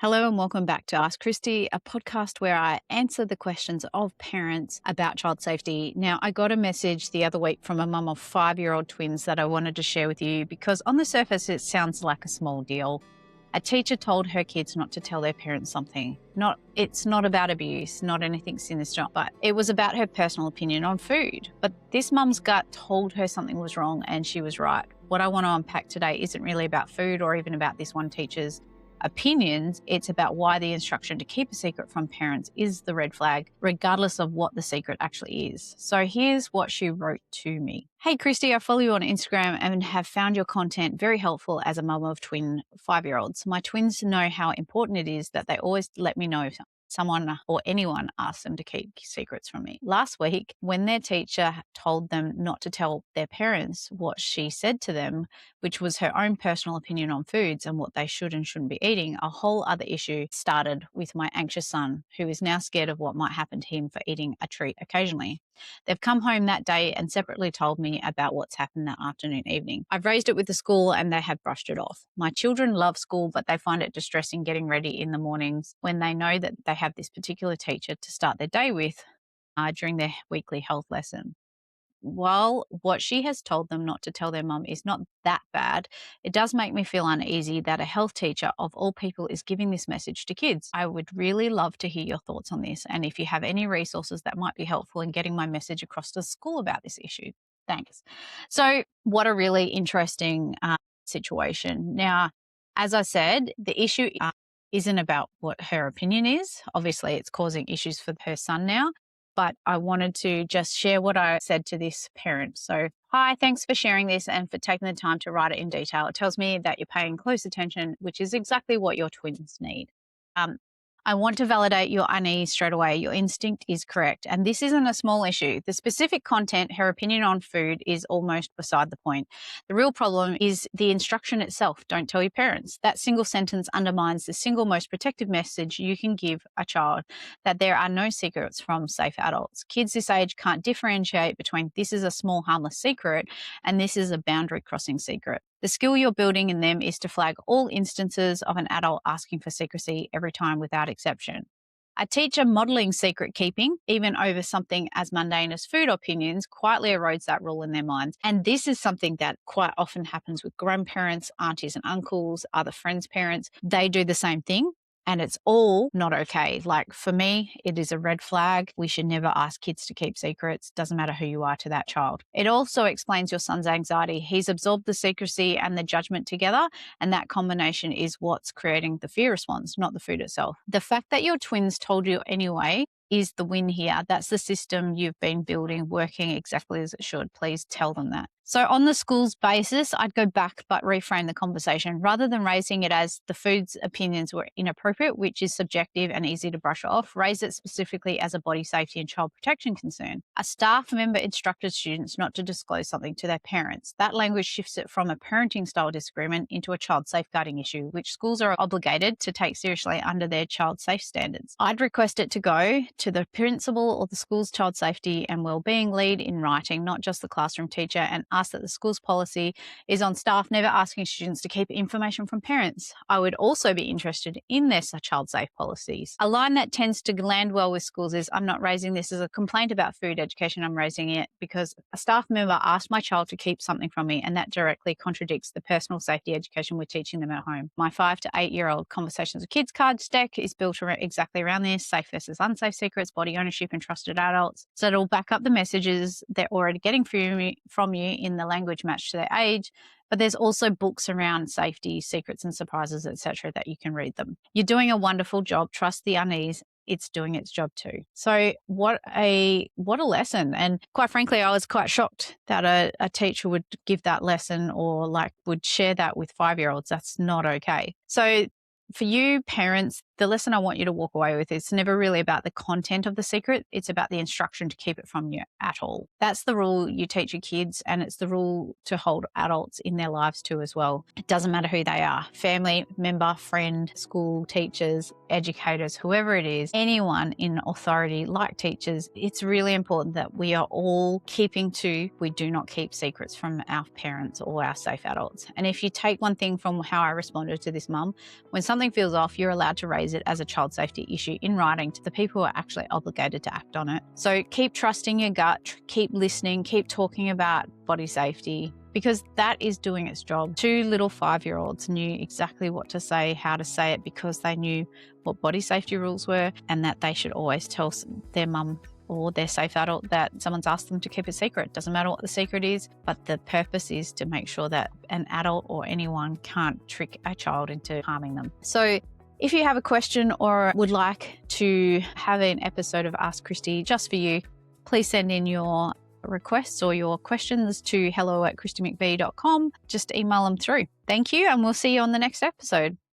Hello and welcome back to Ask Kristi, a podcast where I answer the questions of parents about child safety. Now, I got a message the other week from a mum of 5-year-old twins that I wanted to share with you because on the surface it sounds like a small deal. A teacher told her kids not to tell their parents something. It's not about abuse, not anything sinister, but it was about her personal opinion on food. But this mum's gut told her something was wrong and she was right. What I want to unpack today isn't really about food or even about this one teacher's opinions. It's about why the instruction to keep a secret from parents is the red flag, regardless of what the secret actually is. So here's what she wrote to me. Hey, Kristi, I follow you on Instagram and have found your content very helpful as a mum of twin 5-year-olds. My twins know how important it is that they always let me know if someone or anyone asks them to keep secrets from me. Last week, when their teacher told them not to tell their parents what she said to them, which was her own personal opinion on foods and what they should and shouldn't be eating, a whole other issue started with my anxious son, who is now scared of what might happen to him for eating a treat occasionally. They've come home that day and separately told me about what's happened that afternoon, evening. I've raised it with the school and they have brushed it off. My children love school, but they find it distressing getting ready in the mornings when they know that they have this particular teacher to start their day with during their weekly health lesson. While what she has told them not to tell their mum is not that bad, it does make me feel uneasy that a health teacher of all people is giving this message to kids. I would really love to hear your thoughts on this and if you have any resources that might be helpful in getting my message across to school about this issue. Thanks. So what a really interesting situation. Now, as I said, the issue isn't about what her opinion is. Obviously, it's causing issues for her son now. But I wanted to just share what I said to this parent. So, hi, thanks for sharing this and for taking the time to write it in detail. It tells me that you're paying close attention, which is exactly what your twins need. I want to validate your unease straight away. Your instinct is correct. And this isn't a small issue. The specific content, her opinion on food, is almost beside the point. The real problem is the instruction itself. Don't tell your parents. That single sentence undermines the single most protective message you can give a child, that there are no secrets from safe adults. Kids this age can't differentiate between this is a small harmless secret and this is a boundary crossing secret. The skill you're building in them is to flag all instances of an adult asking for secrecy every time without exception. A teacher modelling secret keeping, even over something as mundane as food opinions, quietly erodes that rule in their minds. And this is something that quite often happens with grandparents, aunties and uncles, other friends' parents. They do the same thing. And it's all not okay. Like for me, it is a red flag. We should never ask kids to keep secrets. Doesn't matter who you are to that child. It also explains your son's anxiety. He's absorbed the secrecy and the judgment together. And that combination is what's creating the fear response, not the food itself. The fact that your twins told you anyway is the win here. That's the system you've been building working exactly as it should. Please tell them that. So on the school's basis, I'd go back but reframe the conversation rather than raising it as the food's opinions were inappropriate, which is subjective and easy to brush off. Raise it specifically as a body safety and child protection concern. A staff member instructed students not to disclose something to their parents. That language shifts it from a parenting style disagreement into a child safeguarding issue, which schools are obligated to take seriously under their child safe standards. I'd request it to go to the principal or the school's child safety and wellbeing lead in writing, not just the classroom teacher, and ask that the school's policy is on staff never asking students to keep information from parents. I would also be interested in their child safe policies. A line that tends to land well with schools is, I'm not raising this as a complaint about food education, I'm raising it because a staff member asked my child to keep something from me and that directly contradicts the personal safety education we're teaching them at home. My 5 to 8-year-old Conversations with Kids cards deck is built exactly around this, safe versus unsafe secrets, body ownership and trusted adults. So it'll back up the messages they're already getting from you in the language matched to their age. But there's also books around safety, secrets and surprises, etc., that you can read them. You're doing a wonderful job. Trust the unease. It's doing its job too. So what a lesson. And quite frankly, I was quite shocked that a teacher would give that lesson or would share that with 5-year-olds. That's not okay. So for you parents, the lesson I want you to walk away with is never really about the content of the secret. It's about the instruction to keep it from you at all. That's the rule you teach your kids, and it's the rule to hold adults in their lives too as well. It doesn't matter who they are, family member, friend, school, teachers, educators, whoever it is, anyone in authority like teachers. It's really important that we are all keeping to, we do not keep secrets from our parents or our safe adults. And if you take one thing from how I responded to this mum, when something feels off, you're allowed to raise it as a child safety issue in writing to the people who are actually obligated to act on it. So keep trusting your gut, keep listening, keep talking about body safety, because that is doing its job. 2 little 5-year-olds knew exactly what to say, how to say it, because they knew what body safety rules were and that they should always tell their mum or their safe adult that someone's asked them to keep a secret. Doesn't matter what the secret is, but the purpose is to make sure that an adult or anyone can't trick a child into harming them. So if you have a question or would like to have an episode of Ask Kristi just for you, please send in your requests or your questions to hello@kristimcvee.com. Just email them through. Thank you, and we'll see you on the next episode.